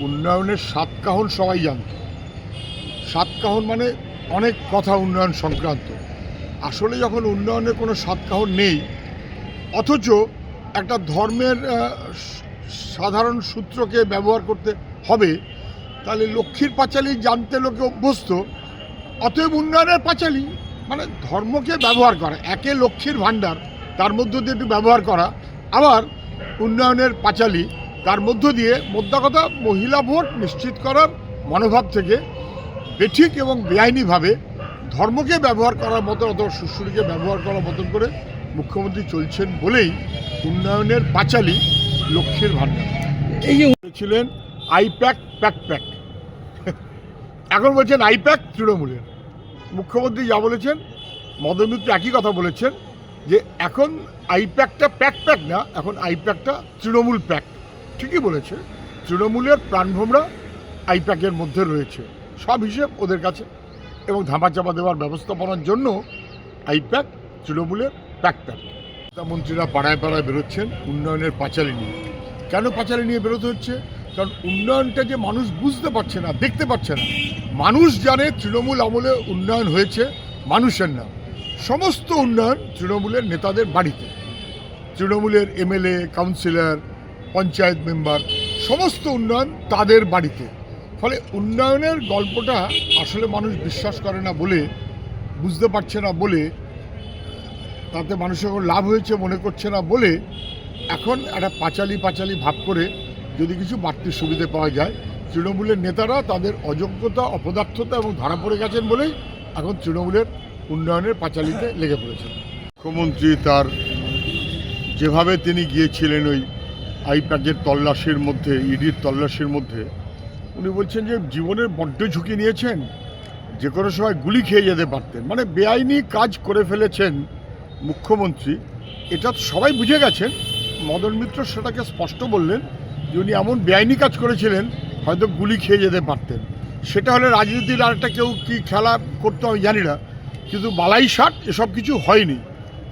উন্নয়নের সাতকাহন সবাই জানত। সাতকাহন মানে অনেক কথা উন্নয়ন সংক্রান্ত। আসলে যখন উন্নয়নের কোনো সাতকাহন নেই, অথচ একটা ধর্মের সাধারণ সূত্রকে ব্যবহার করতে হবে, তাহলে লক্ষ্মীর পাঁচালী জানতে লোকে অভ্যস্ত। অতএব উন্নয়নের পাঁচালী মানে ধর্মকে ব্যবহার করা, একে লক্ষ্মীর ভাণ্ডার তার মধ্য দিয়ে একটু ব্যবহার করা, আবার উন্নয়নের পাঁচালী তার মধ্য দিয়ে মোদ্দা কথা মহিলা ভোট নিশ্চিত করার মনোভাব থেকে বেঠিক এবং বেআইনিভাবে ধর্মকে ব্যবহার করার মতো, অথবা সুশ্রীকে ব্যবহার করার মতন করে মুখ্যমন্ত্রী চলছেন বলেই উন্নয়নের পাঁচালী লক্ষ্মীর ভাণ্ডার। এই যে ছিলেন আইপ্যাক প্যাক প্যাক, এখন বলছেন আইপ্যাক তৃণমূলের। মুখ্যমন্ত্রী যা বলেছেন, মদন মিত্র একই কথা বলেছেন যে এখন আইপ্যাকটা প্যাক প্যাক না, এখন আইপ্যাকটা তৃণমূল প্যাক। ঠিকই বলেছে, তৃণমূলের প্রাণভোমরা আইপ্যাকের মধ্যে রয়েছে, সব হিসেব ওদের কাছে, এবং ধামাচাপা দেওয়ার ব্যবস্থাপনার জন্য আইপ্যাক তৃণমূলের প্যাক প্যাক। মন্ত্রীরা পাড়ায় পাড়ায় বেরোচ্ছেন উন্নয়নের পাঁচালী নিয়ে। কেন পাঁচালী নিয়ে বেরোতে হচ্ছে? কারণ উন্নয়নটা যে মানুষ বুঝতে পারছে না, দেখতে পাচ্ছে না। মানুষ জানে তৃণমূল আমলে উন্নয়ন হয়েছে, মানুষের না। সমস্ত উন্নয়ন তৃণমূলের নেতাদের বাড়িতে, তৃণমূলের এমএলএ, কাউন্সিলর, পঞ্চায়েত মেম্বার, সমস্ত উন্নয়ন তাদের বাড়িতে। ফলে উন্নয়নের গল্পটা আসলে মানুষ বিশ্বাস করে না বলে, বুঝতে পারছে না বলে, তাতে মানুষের লাভ হয়েছে মনে করছে না বলে এখন একটা পাঁচালী পাঁচালী ভাব করে যদি কিছু বাড়তি সুবিধে পাওয়া যায়, তৃণমূলের নেতারা তাদের অযোগ্যতা, অপদার্থতা এবং ধরা পড়ে গেছেন বলেই এখন তৃণমূলের উন্নয়নের পাঁচালীতে লেগে পড়েছেন। মুখ্যমন্ত্রী তার যেভাবে তিনি গিয়েছিলেন ওই আইপ্যাকের তল্লাশির মধ্যে, ইডির তল্লাশির মধ্যে, উনি বলছেন যে জীবনের বড্ড ঝুঁকি নিয়েছেন, যে কোনো সময় গুলি খেয়ে যেতে পারতেন। মানে বেআইনি কাজ করে ফেলেছেন মুখ্যমন্ত্রী, এটা সবাই বুঝে গেছেন। মদন মিত্র সেটাকে স্পষ্ট বললেন যে উনি এমন বেআইনি কাজ করেছিলেন হয়তো গুলি খেয়ে যেতে পারতেন। সেটা হলে রাজনীতির আরেকটা কেউ কি খেলা করতো আমি জানি না, কিন্তু বালাই ষাট এসব কিছু হয়নি।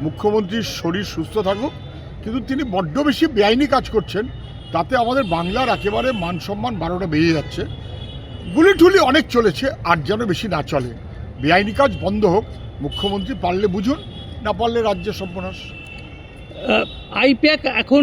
মুখ্যমন্ত্রীর শরীর সুস্থ থাকুক, কিন্তু তিনি বড্ড বেশি বেআইনি কাজ করছেন, তাতে আমাদের বাংলার একেবারে মান সম্মান 12টা বেরিয়ে যাচ্ছে। গুলি ঠুলি অনেক চলেছে, আর যেন বেশি না চলে। বেআইনি কাজ বন্ধ হোক, মুখ্যমন্ত্রী পারলে বুঝুন, না পারলে রাজ্যের সর্বনাশ। আইপ্যাক এখন